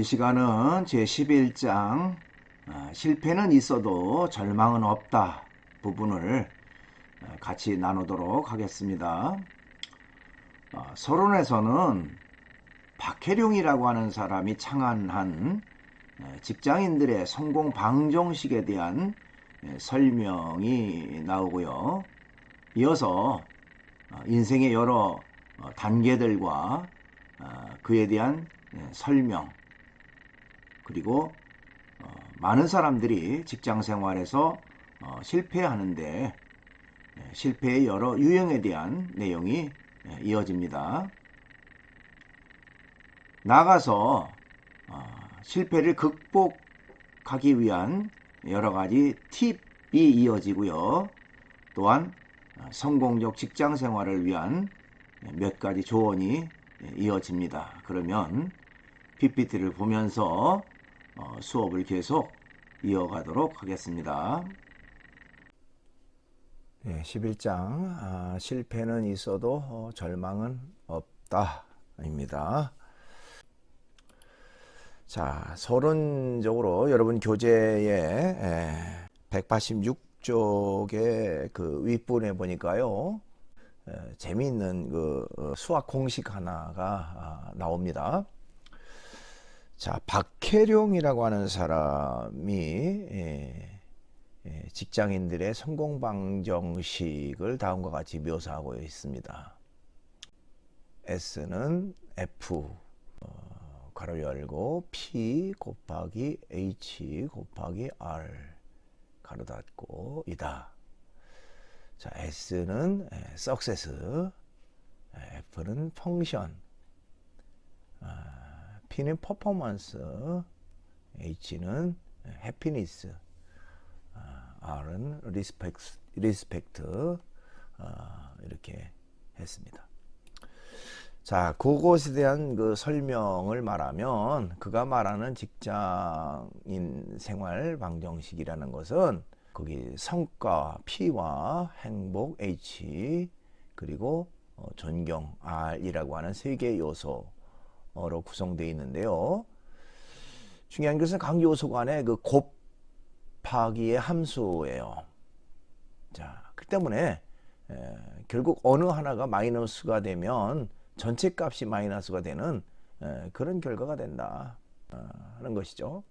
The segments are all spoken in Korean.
이 시간은 제11장 실패는 있어도 절망은 없다 부분을 같이 나누도록 하겠습니다. 서론에서는 박혜룡이라고 하는 사람이 창안한 직장인들의 성공 방정식에 대한 설명이 나오고요. 이어서 인생의 여러 단계들과 그에 대한 설명, 그리고 많은 사람들이 직장 생활에서 실패하는데 실패의 여러 유형에 대한 내용이 이어집니다. 나아가서 실패를 극복하기 위한 여러 가지 팁이 이어지고요. 또한 성공적 직장 생활을 위한 몇 가지 조언이 이어집니다. 그러면 PPT를 보면서 수업을 계속 이어가도록 하겠습니다. 11장 실패는 있어도 절망은 없다 입니다. 자, 서론적으로 여러분 교재에 186쪽의 그 윗부분에 보니까요, 재미있는 그 수학 공식 하나가 나옵니다. 자, 박혜룡이라고 하는 사람이 직장인들의 성공 방정식을 다음과 같이 묘사하고 있습니다. S는 F 가로 열고 P 곱하기 H 곱하기 R 가로 닫고 이다. 자, S는 success, F는 function, P는 performance, H는 happiness, R은 respect 이렇게 했습니다. 자, 그것에 대한 그 설명을 말하면 그가 말하는 직장인 생활 방정식이라는 것은 거기 성과 P와 행복 H 그리고 존경 R이라고 하는 세 개의 요소로 구성되어 있는데요. 중요한 것은 각 요소 간의 그 곱하기의 함수예요. 자, 그 때문에 결국 어느 하나가 마이너스가 되면 전체 값이 마이너스가 되는 그런 결과가 된다 하는 것이죠.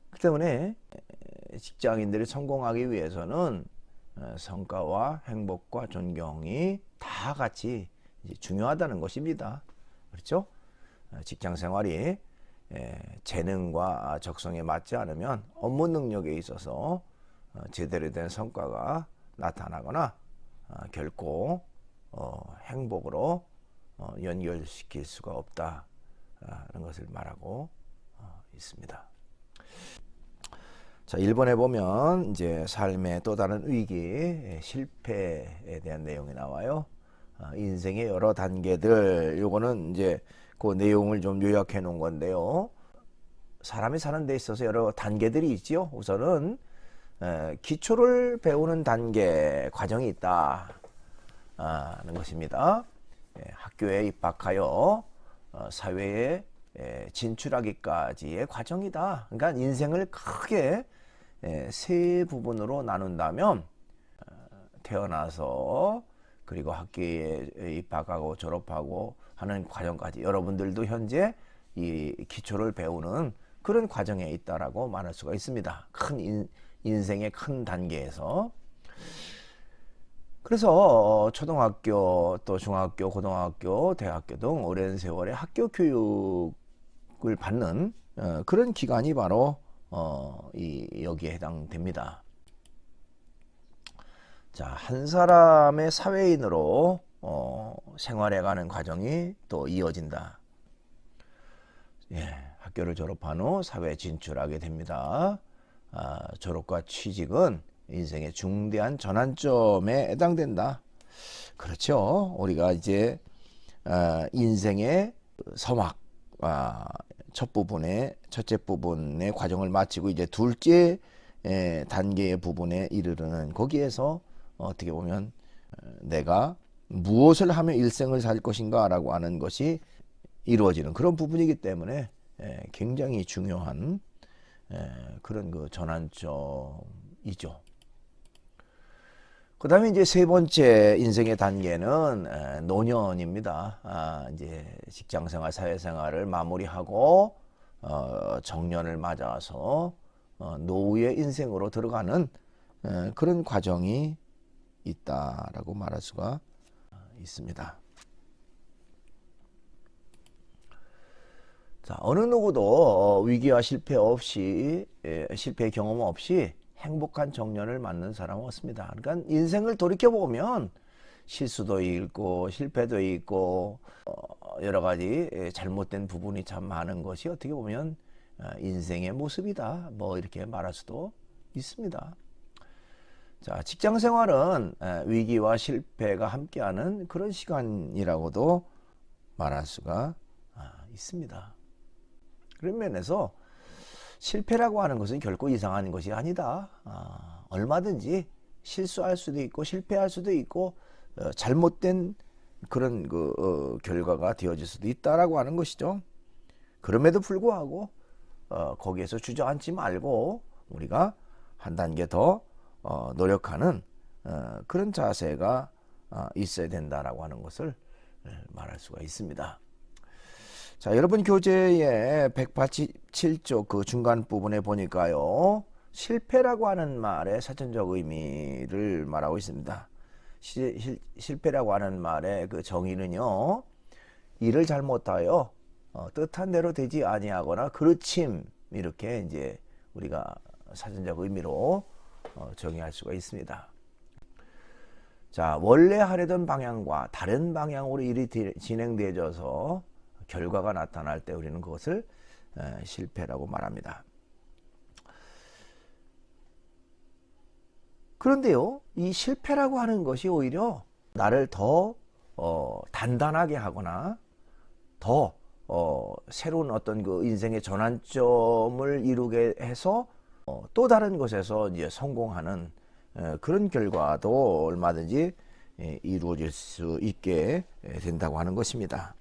그 때문에 직장인들이 성공하기 위해서는 성과와 행복과 존경이 다 같이 중요하다는 것입니다. 그렇죠? 직장 생활이 재능과 적성에 맞지 않으면 업무 능력에 있어서 제대로 된 성과가 나타나거나 결코 행복으로 연결시킬 수가 없다는 것을 말하고 있습니다. 자, 1번에 보면 이제 삶의 또 다른 위기, 실패에 대한 내용이 나와요. 인생의 여러 단계들, 요거는 이제 그 내용을 좀 요약해 놓은 건데요. 사람이 사는 데 있어서 여러 단계들이 있지요. 우선은 기초를 배우는 단계, 과정이 있다 하는 것입니다. 학교에 입학하여 사회에 진출하기까지의 과정이다. 그러니까 인생을 크게 세 부분으로 나눈다면 태어나서 그리고 학교에 입학하고 졸업하고 하는 과정까지 여러분들도 현재 이 기초를 배우는 그런 과정에 있다라고 말할 수가 있습니다. 큰 인생의 큰 단계에서. 그래서 초등학교 또 중학교, 고등학교, 대학교 등 오랜 세월의 학교 교육을 받는 그런 기간이 바로 여기에 해당됩니다. 자, 한 사람의 사회인으로 생활해가는 과정이 또 이어진다. 학교를 졸업한 후 사회에 진출하게 됩니다. 졸업과 취직은 인생의 중대한 전환점에 해당된다. 그렇죠. 우리가 이제 인생의 서막 첫째 부분의 과정을 마치고 이제 둘째 단계의 부분에 이르르는 거기에서 어떻게 보면 내가 무엇을 하며 일생을 살 것인가 라고 하는 것이 이루어지는 그런 부분이기 때문에 굉장히 중요한 그런 그 전환점이죠. 그 다음에 이제 세 번째 인생의 단계는 노년입니다. 이제 직장생활, 사회생활을 마무리하고 정년을 맞아서 노후의 인생으로 들어가는 그런 과정이 있다라고 말할 수가 있습니다. 자, 어느 누구도 위기와 실패 없이 실패 경험 없이 행복한 정년을 맞는 사람은 없습니다. 그러니까 인생을 돌이켜 보면 실수도 있고 실패도 있고 여러 가지 잘못된 부분이 참 많은 것이 어떻게 보면 인생의 모습이다. 뭐 이렇게 말할 수도 있습니다. 자, 직장 생활은 위기와 실패가 함께하는 그런 시간이라고도 말할 수가 있습니다. 그런 면에서 실패라고 하는 것은 결코 이상한 것이 아니다. 얼마든지 실수할 수도 있고 실패할 수도 있고 잘못된 그런 결과가 되어질 수도 있다라고 하는 것이죠. 그럼에도 불구하고 거기에서 주저앉지 말고 우리가 한 단계 더 노력하는 그런 자세가 있어야 된다라고 하는 것을 말할 수가 있습니다. 자, 여러분 교재의 187쪽 그 중간 부분에 보니까요, 실패라고 하는 말의 사전적 의미를 말하고 있습니다. 실패라고 하는 말의 그 정의는요, 일을 잘못하여 뜻한 대로 되지 아니하거나 그르침, 이렇게 이제 우리가 사전적 의미로 정의할 수가 있습니다. 자, 원래 하려던 방향과 다른 방향으로 일이 진행되어져서 결과가 나타날 때 우리는 그것을 실패라고 말합니다. 그런데요, 이 실패라고 하는 것이 오히려 나를 더 단단하게 하거나 더 새로운 어떤 그 인생의 전환점을 이루게 해서 또 다른 것에서 이제 성공하는 그런 결과도 얼마든지 이루어질 수 있게 된다고 하는 것입니다.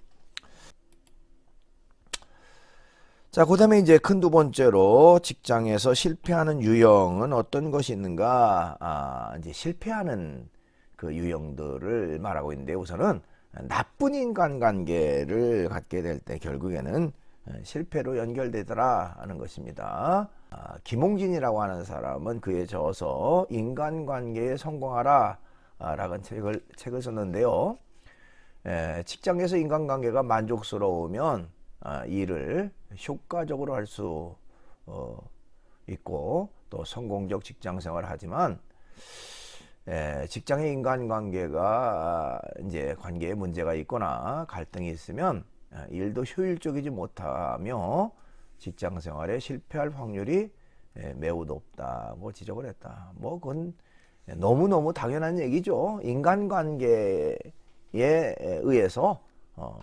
자, 그 다음에 이제 큰 두 번째로 직장에서 실패하는 유형은 어떤 것이 있는가? 이제 실패하는 그 유형들을 말하고 있는데, 우선은 나쁜 인간관계를 갖게 될 때 결국에는 실패로 연결되더라 하는 것입니다. 김홍진이라고 하는 사람은 그에 져서 인간관계에 성공하라 라는 책을 썼는데요. 직장에서 인간관계가 만족스러우면 일을 효과적으로 할 수 있고 또 성공적 직장 생활을 하지만 직장의 인간관계가 이제 관계에 문제가 있거나 갈등이 있으면 일도 효율적이지 못하며 직장 생활에 실패할 확률이 매우 높다고 지적을 했다. 뭐 그건 너무너무 당연한 얘기죠. 인간관계에 의해서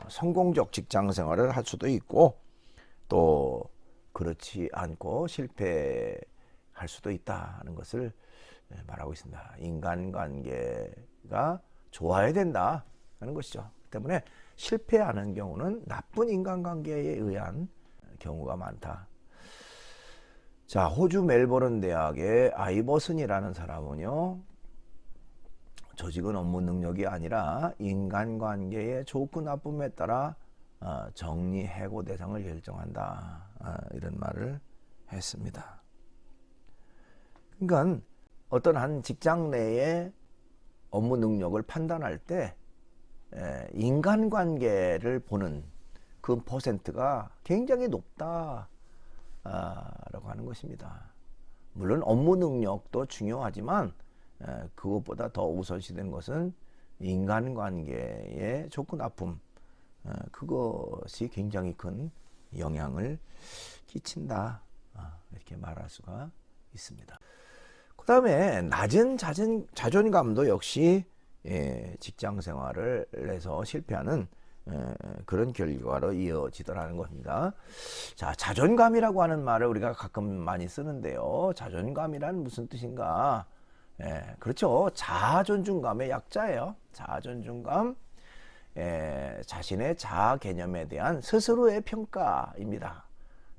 성공적 직장 생활을 할 수도 있고 또 그렇지 않고 실패할 수도 있다는 것을 말하고 있습니다. 인간관계가 좋아야 된다 하는 것이죠. 때문에 실패하는 경우는 나쁜 인간관계에 의한 경우가 많다. 자, 호주 멜버른 대학의 아이버슨이라는 사람은요, 조직은 업무 능력이 아니라 인간관계의 좋고 나쁨에 따라 정리 해고 대상을 결정한다, 이런 말을 했습니다. 그러니까 어떤 한 직장 내의 업무 능력을 판단할 때 인간관계를 보는 그 퍼센트가 굉장히 높다 라고 하는 것입니다. 물론 업무 능력도 중요하지만 그것보다 더 우선시되는 것은 인간관계의 좋고 나쁨, 그것이 굉장히 큰 영향을 끼친다, 이렇게 말할 수가 있습니다. 그 다음에 낮은 자존감도 역시 직장 생활을 해서 실패하는 그런 결과로 이어지더라는 겁니다. 자, 자존감이라고 하는 말을 우리가 가끔 많이 쓰는데요. 자존감이란 무슨 뜻인가? 그렇죠. 자아존중감의 약자예요. 자아존중감. 자신의 자아 개념에 대한 스스로의 평가입니다.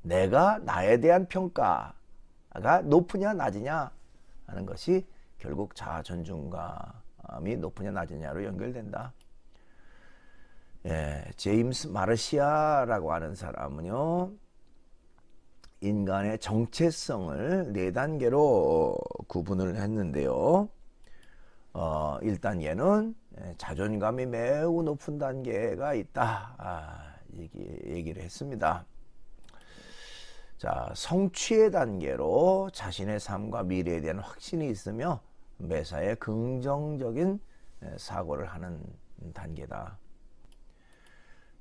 내가 나에 대한 평가가 높으냐 낮으냐 하는 것이 결국 자아 존중감이 높으냐 낮으냐로 연결된다. 제임스 마르시아라고 하는 사람은요, 인간의 정체성을 4단계로 구분을 했는데요. 1단계는 자존감이 매우 높은 단계가 있다. 얘기를 했습니다. 자, 성취의 단계로 자신의 삶과 미래에 대한 확신이 있으며 매사에 긍정적인 사고를 하는 단계다.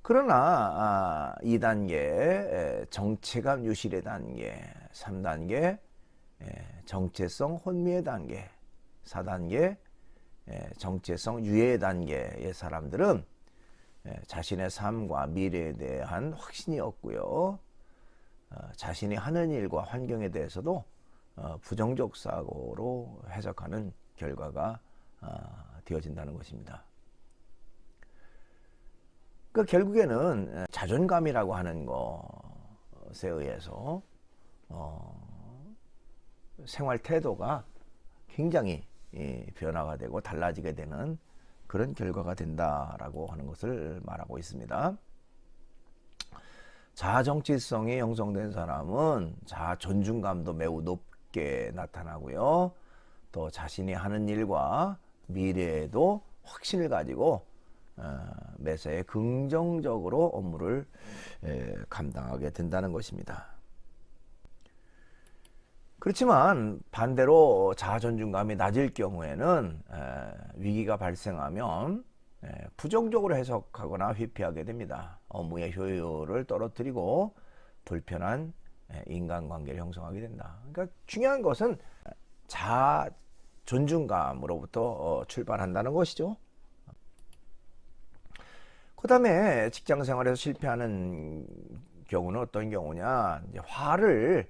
그러나 2단계 정체감 유실의 단계, 3단계 정체성 혼미의 단계, 4단계 정체성 유예의 단계의 사람들은 자신의 삶과 미래에 대한 확신이 없고요. 자신이 하는 일과 환경에 대해서도 부정적 사고로 해석하는 결과가 되어진다는 것입니다. 그 결국에는 자존감이라고 하는 것에 의해서 생활 태도가 굉장히 변화가 되고 달라지게 되는 그런 결과가 된다라고 하는 것을 말하고 있습니다. 자아 정체성이 형성된 사람은 자아 존중감도 매우 높게 나타나고요. 또 자신이 하는 일과 미래에도 확신을 가지고 매사에 긍정적으로 업무를 감당하게 된다는 것입니다. 그렇지만 반대로 자아 존중감이 낮을 경우에는 위기가 발생하면 부정적으로 해석하거나 회피하게 됩니다. 업무의 효율을 떨어뜨리고 불편한 인간관계를 형성하게 된다. 그러니까 중요한 것은 자아 존중감으로부터 출발한다는 것이죠. 그 다음에 직장 생활에서 실패하는 경우는 어떤 경우냐, 이제 화를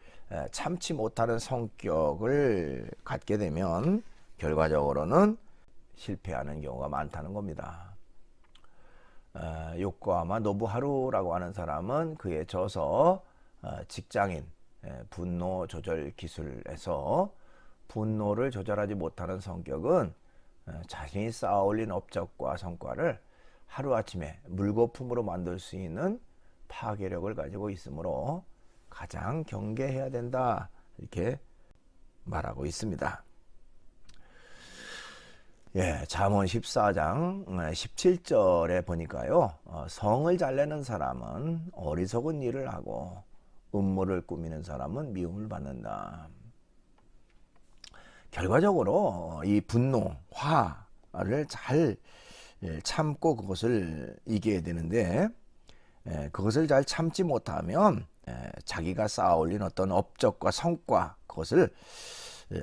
참지 못하는 성격을 갖게 되면 결과적으로는 실패하는 경우가 많다는 겁니다. 요코하마 노부하루라고 하는 사람은 그에 져서 직장인 분노 조절 기술에서 분노를 조절하지 못하는 성격은 자신이 쌓아올린 업적과 성과를 하루아침에 물거품으로 만들 수 있는 파괴력을 가지고 있으므로 가장 경계해야 된다, 이렇게 말하고 있습니다. 잠언 14장 17절에 보니까요, 성을 잘 내는 사람은 어리석은 일을 하고 음모를 꾸미는 사람은 미움을 받는다. 결과적으로 이 분노, 화를 잘 참고 그것을 이겨야 되는데, 그것을 잘 참지 못하면 자기가 쌓아올린 어떤 업적과 성과, 그것을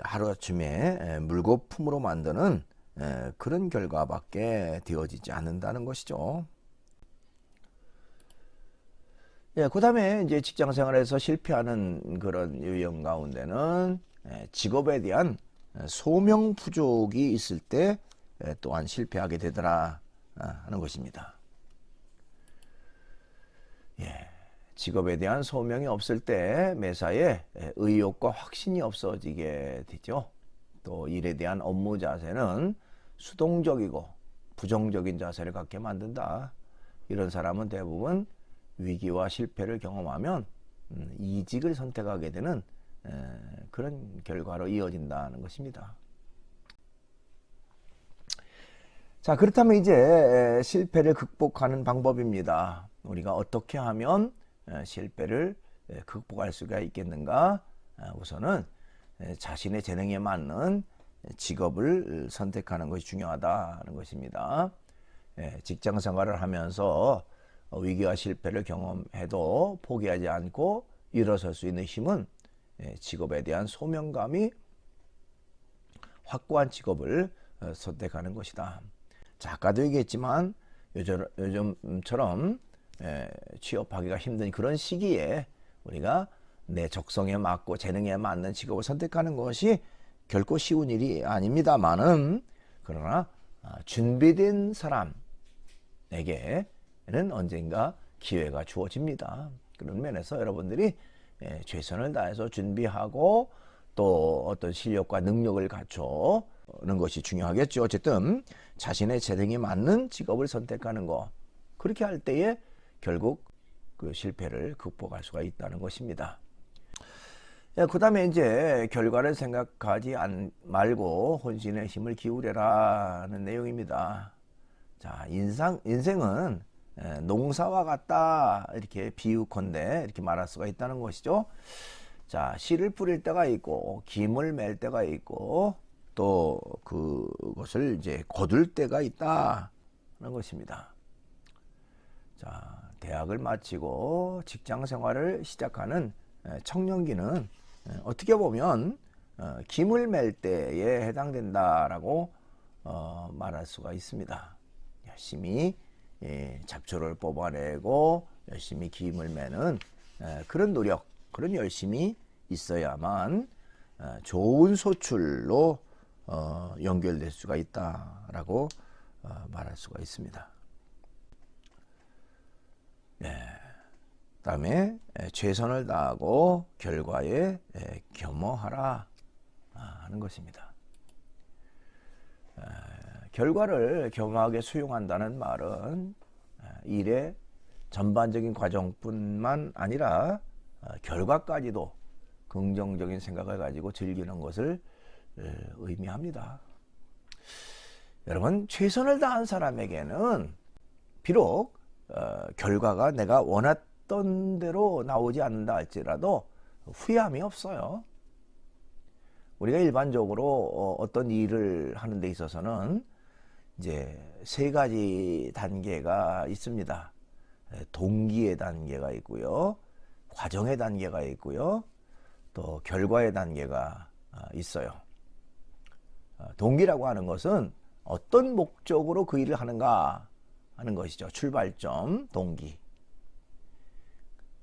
하루아침에 물거품으로 만드는 그런 결과밖에 되어지지 않는다는 것이죠. 그 다음에 이제 직장 생활에서 실패하는 그런 유형 가운데는 직업에 대한 소명 부족이 있을 때 또한 실패하게 되더라 하는 것입니다. 직업에 대한 소명이 없을 때 매사에 의욕과 확신이 없어지게 되죠. 또 일에 대한 업무 자세는 수동적이고 부정적인 자세를 갖게 만든다. 이런 사람은 대부분 위기와 실패를 경험하면 이직을 선택하게 되는 그런 결과로 이어진다는 것입니다. 자, 그렇다면 이제 실패를 극복하는 방법입니다. 우리가 어떻게 하면 실패를 극복할 수가 있겠는가? 우선은 자신의 재능에 맞는 직업을 선택하는 것이 중요하다는 것입니다. 직장 생활을 하면서 위기와 실패를 경험해도 포기하지 않고 일어설 수 있는 힘은 직업에 대한 소명감이 확고한 직업을 선택하는 것이다. 자, 아까도 얘기했지만 요즘처럼 취업하기가 힘든 그런 시기에 우리가 내 적성에 맞고 재능에 맞는 직업을 선택하는 것이 결코 쉬운 일이 아닙니다만은, 그러나 준비된 사람, 내게는 언젠가 기회가 주어집니다. 그런 면에서 여러분들이 최선을 다해서 준비하고 또 어떤 실력과 능력을 갖추는 것이 중요하겠죠. 어쨌든 자신의 재능에 맞는 직업을 선택하는 거, 그렇게 할 때에 결국 그 실패를 극복할 수가 있다는 것입니다. 그 다음에 이제 결과를 생각하지 말고 혼신의 힘을 기울여라는 내용입니다. 자, 인생은 농사와 같다, 이렇게 비유컨대 이렇게 말할 수가 있다는 것이죠. 자, 씨를 뿌릴 때가 있고 김을 맬 때가 있고 또 그것을 이제 거둘 때가 있다는 것입니다. 자, 대학을 마치고 직장 생활을 시작하는 청년기는 어떻게 보면 김을 맬 때에 해당된다라고 말할 수가 있습니다. 열심히 잡초를 뽑아내고 열심히 김을 매는 그런 노력, 그런 열심이 있어야만 좋은 소출로 연결될 수가 있다라고 말할 수가 있습니다. 그다음에 최선을 다하고 결과에 겸허하라 하는 것입니다. 결과를 겸허하게 수용한다는 말은 일의 전반적인 과정뿐만 아니라 결과까지도 긍정적인 생각을 가지고 즐기는 것을 의미합니다. 여러분, 최선을 다한 사람에게는 비록 결과가 내가 원했던 대로 나오지 않는다 할지라도 후회함이 없어요. 우리가 일반적으로 어떤 일을 하는 데 있어서는 이제 세 가지 단계가 있습니다. 동기의 단계가 있고요, 과정의 단계가 있고요, 또 결과의 단계가 있어요. 동기라고 하는 것은 어떤 목적으로 그 일을 하는가 하는 것이죠. 출발점, 동기.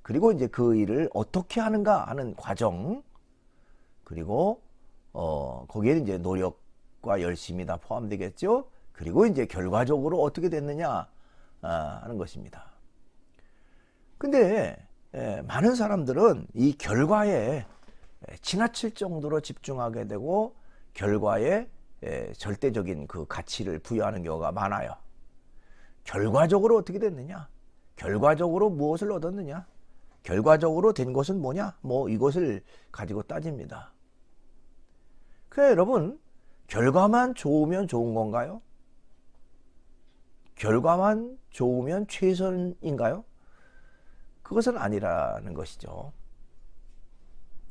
그리고 이제 그 일을 어떻게 하는가 하는 과정, 그리고 거기에 이제 노력과 열심이 다 포함되겠죠. 그리고 이제 결과적으로 어떻게 됐느냐 하는 것입니다. 근데 많은 사람들은 이 결과에 지나칠 정도로 집중하게 되고 결과에 절대적인 그 가치를 부여하는 경우가 많아요. 결과적으로 어떻게 됐느냐? 결과적으로 무엇을 얻었느냐? 결과적으로 된 것은 뭐냐? 뭐 이것을 가지고 따집니다. 그래, 여러분, 결과만 좋으면 좋은 건가요? 결과만 좋으면 최선인가요? 그것은 아니라는 것이죠.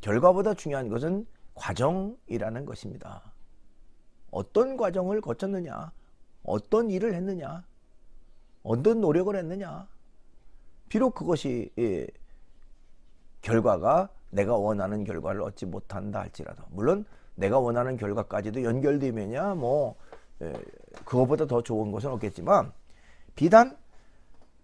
결과보다 중요한 것은 과정이라는 것입니다. 어떤 과정을 거쳤느냐, 어떤 일을 했느냐, 어떤 노력을 했느냐. 비록 그것이 결과가 내가 원하는 결과를 얻지 못한다 할지라도, 물론 내가 원하는 결과까지도 연결되면야 뭐 그것보다 더 좋은 것은 없겠지만, 비단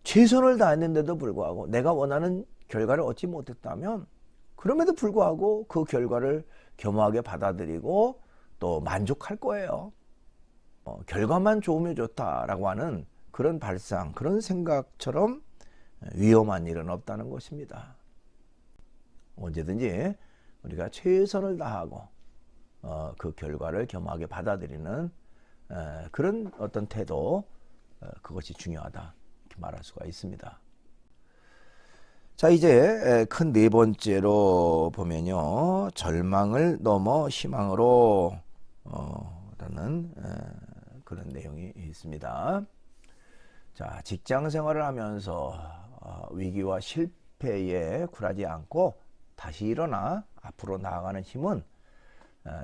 최선을 다했는데도 불구하고 내가 원하는 결과를 얻지 못했다면 그럼에도 불구하고 그 결과를 겸허하게 받아들이고 또 만족할 거예요. 결과만 좋으면 좋다라고 하는 그런 발상, 그런 생각처럼 위험한 일은 없다는 것입니다. 언제든지 우리가 최선을 다하고 그 결과를 겸허하게 받아들이는 그런 어떤 태도, 그것이 중요하다 이렇게 말할 수가 있습니다. 자, 이제 큰 네 번째로 보면요, 절망을 넘어 희망으로 라는 그런 내용이 있습니다. 자, 직장 생활을 하면서 위기와 실패에 굴하지 않고 다시 일어나 앞으로 나아가는 힘은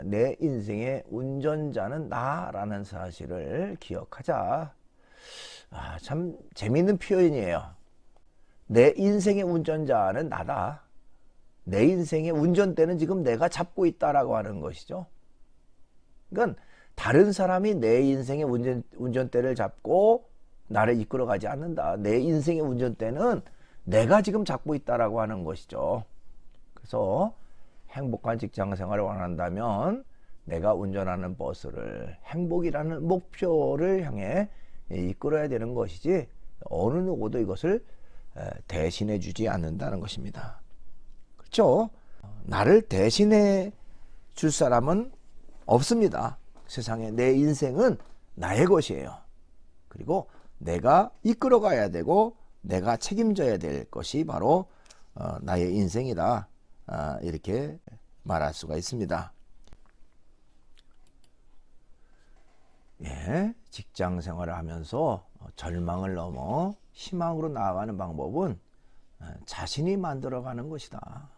내 인생의 운전자는 나라는 사실을 기억하자. 참 재미있는 표현이에요. 내 인생의 운전자는 나다. 내 인생의 운전대는 지금 내가 잡고 있다라고 하는 것이죠. 그러니까 다른 사람이 내 인생의 운전대를 잡고 나를 이끌어가지 않는다. 내 인생의 운전대는 내가 지금 잡고 있다라고 하는 것이죠. 그래서 행복한 직장 생활을 원한다면 내가 운전하는 버스를 행복이라는 목표를 향해 이끌어야 되는 것이지, 어느 누구도 이것을 대신해 주지 않는다는 것입니다. 그렇죠? 나를 대신해 줄 사람은 없습니다. 세상에. 내 인생은 나의 것이에요. 그리고 내가 이끌어 가야 되고 내가 책임져야 될 것이 바로 나의 인생이다. 이렇게 말할 수가 있습니다. 예, 직장 생활을 하면서 절망을 넘어 희망으로 나아가는 방법은 자신이 만들어가는 것이다.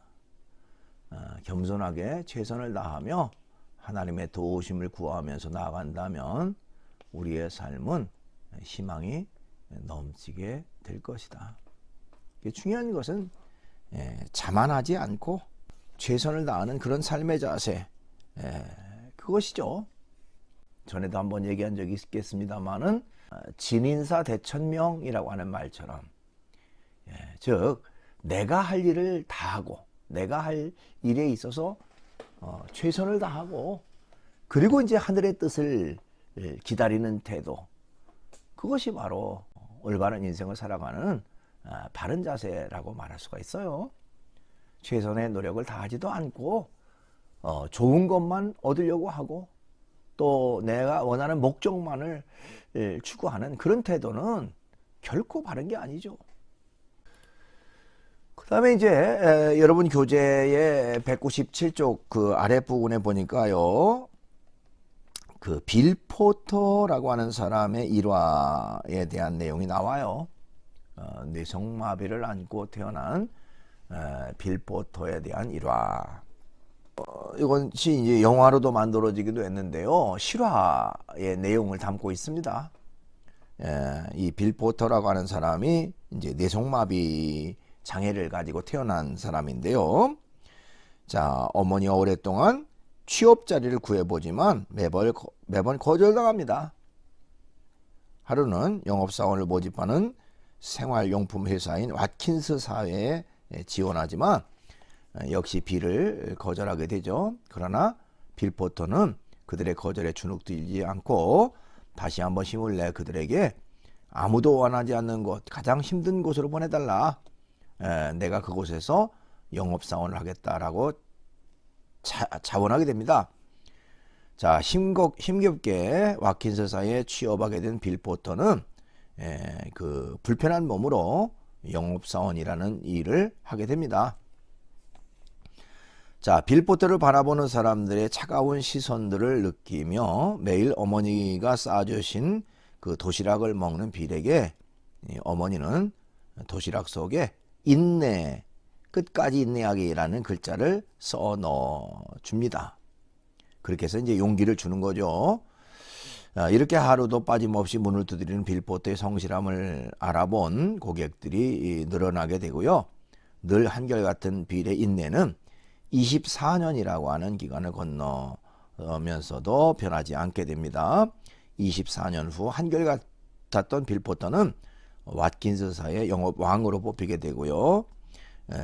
겸손하게 최선을 다하며 하나님의 도우심을 구하면서 나아간다면 우리의 삶은 희망이 넘치게 될 것이다. 중요한 것은 자만하지 않고 최선을 다하는 그런 삶의 자세, 그것이죠. 전에도 한번 얘기한 적이 있겠습니다만은 진인사 대천명이라고 하는 말처럼, 즉 내가 할 일을 다하고 내가 할 일에 있어서 최선을 다하고 그리고 이제 하늘의 뜻을 기다리는 태도, 그것이 바로 올바른 인생을 살아가는 바른 자세라고 말할 수가 있어요. 최선의 노력을 다하지도 않고 좋은 것만 얻으려고 하고 또 내가 원하는 목적만을 추구하는 그런 태도는 결코 바른 게 아니죠. 그 다음에 이제 여러분 교재의 197쪽 그 아랫부분에 보니까요, 그 빌 포터라고 하는 사람의 일화에 대한 내용이 나와요. 뇌성마비를 안고 태어난 빌 포터에 대한 일화. 이것이 이제 영화로도 만들어지기도 했는데요. 실화의 내용을 담고 있습니다. 이 빌 포터라고 하는 사람이 이제 뇌성마비 장애를 가지고 태어난 사람인데요. 자, 어머니가 오랫동안 취업 자리를 구해보지만 매번 거절당합니다. 하루는 영업사원을 모집하는 생활용품 회사인 왓킨스 사회에 지원하지만 역시 빌을 거절하게 되죠. 그러나 빌 포터는 그들의 거절에 주눅들지 않고 다시 한번 힘을 내 그들에게 아무도 원하지 않는 곳, 가장 힘든 곳으로 보내달라. 내가 그곳에서 영업사원을 하겠다라고 자원하게 됩니다. 자, 힘겹게 왓킨스 사회에 취업하게 된 빌 포터는 그 불편한 몸으로 영업사원이라는 일을 하게 됩니다. 자, 빌 포터를 바라보는 사람들의 차가운 시선들을 느끼며 매일 어머니가 싸주신 그 도시락을 먹는 빌에게 어머니는 도시락 속에 인내, 끝까지 인내하기라는 글자를 써 넣어 줍니다. 그렇게 해서 이제 용기를 주는 거죠. 이렇게 하루도 빠짐없이 문을 두드리는 빌 포터의 성실함을 알아본 고객들이 늘어나게 되고요. 늘 한결같은 빌의 인내는 24년이라고 하는 기간을 건너면서도 변하지 않게 됩니다. 24년 후 한결같았던 빌 포터는 왓킨스 사의 영업 왕으로 뽑히게 되고요.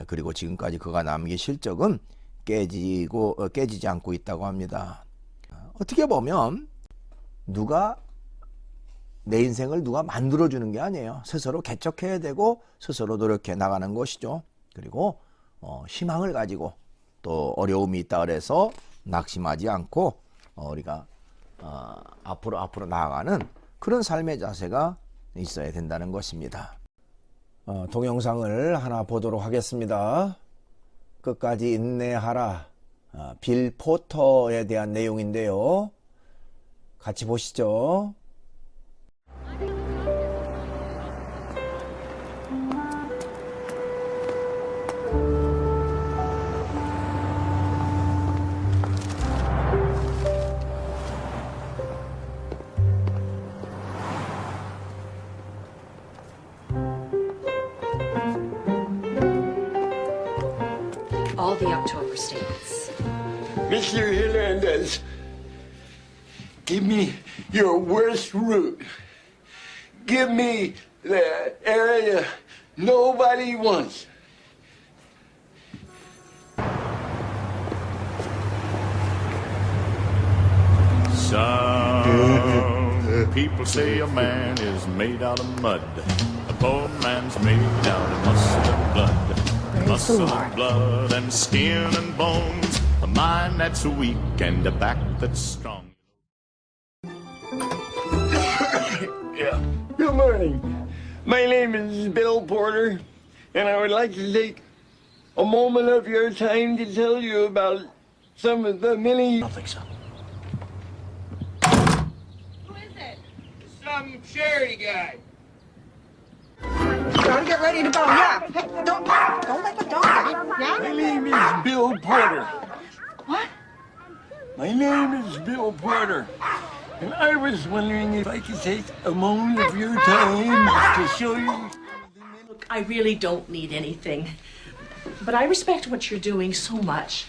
그리고 지금까지 그가 남긴 실적은 깨지지 않고 있다고 합니다. 어떻게 보면 내 인생을 누가 만들어주는 게 아니에요. 스스로 개척해야 되고 스스로 노력해 나가는 것이죠. 그리고 희망을 가지고 또 어려움이 있다 그래서 낙심하지 않고 우리가 앞으로 나아가는 그런 삶의 자세가 있어야 된다는 것입니다. 동영상을 하나 보도록 하겠습니다. 끝까지 인내하라. 빌 포터에 대한 내용인데요. 같이 보시죠. All the October states. Mr. Hernandez, give me your worst route. Give me the area nobody wants. Some people say a man is made out of mud. poor man's made out of muscle and blood. Muscle and blood and skin and bones. A mind that's weak and a back that's strong. Yeah. Good morning. My name is Bill Porter, and I would like to take a moment of your time to tell you about some of the many. I don't think so. Who is it? Some charity guy. Gotta get ready to go. Yeah. Hey, don't let the dog out. My Yeah. name is Bill Porter. What? My name is Bill Porter. And I was wondering if I could take a moment of your time to show you. Look, I really don't need anything, but I respect what you're doing so much.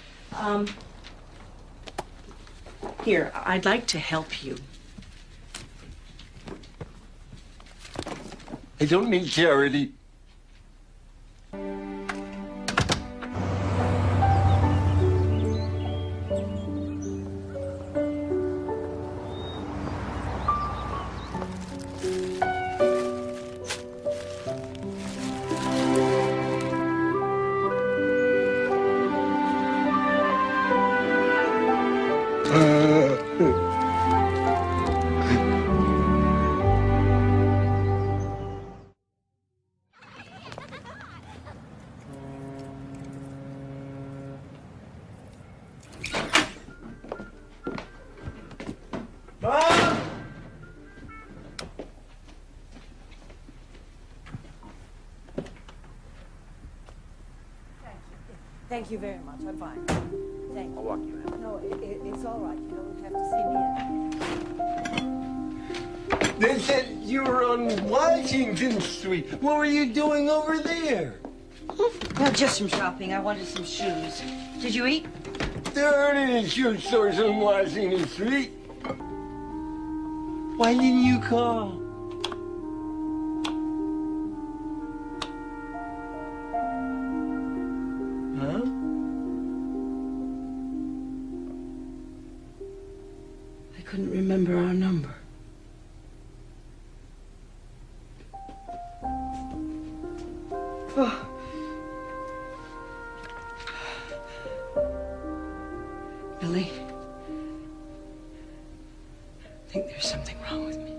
Here, I'd like to help you. I don't need charity. Thank you very much. I'm fine. Thank you. I'll walk you in. No, it's all right. You don't have to see me in. They said you were on Washington Street. What were you doing over there? Well, just some shopping. I wanted some shoes. Did you eat? There aren't any shoe stores on Washington Street. Why didn't you call? Huh? I couldn't remember our number. Oh. Billy, I think there's something wrong with me.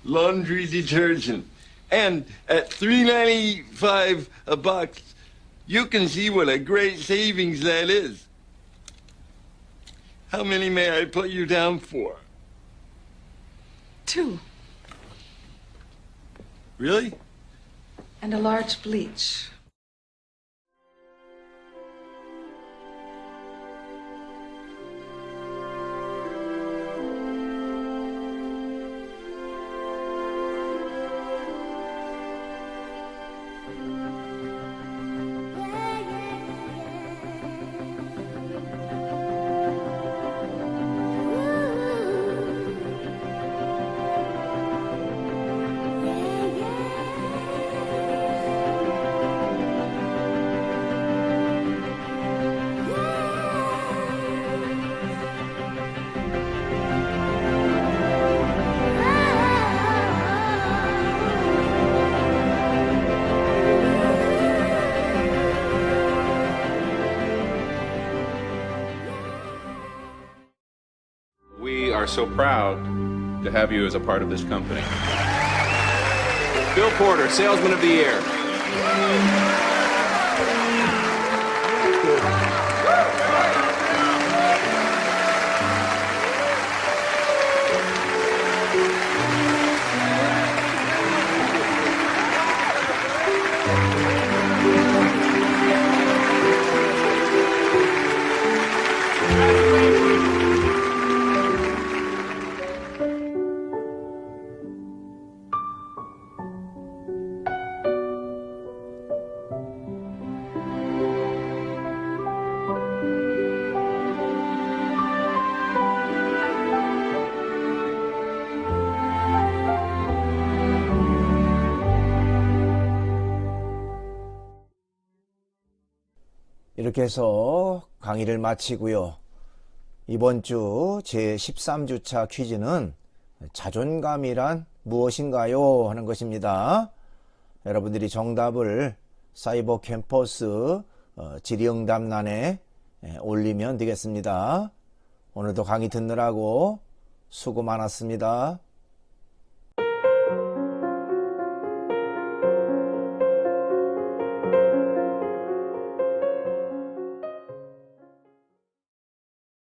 Laundry detergent. And at $3.95 a box, you can see what a great savings that is. How many may I put you down for? 2. Really? And a large bleach. We are so proud to have you as a part of this company. Bill Porter, Salesman of the Year. 이렇게 해서 강의를 마치고요. 이번 주 제13주차 퀴즈는 자존감이란 무엇인가요? 하는 것입니다. 여러분들이 정답을 사이버 캠퍼스 질의응답란에 올리면 되겠습니다. 오늘도 강의 듣느라고 수고 많았습니다.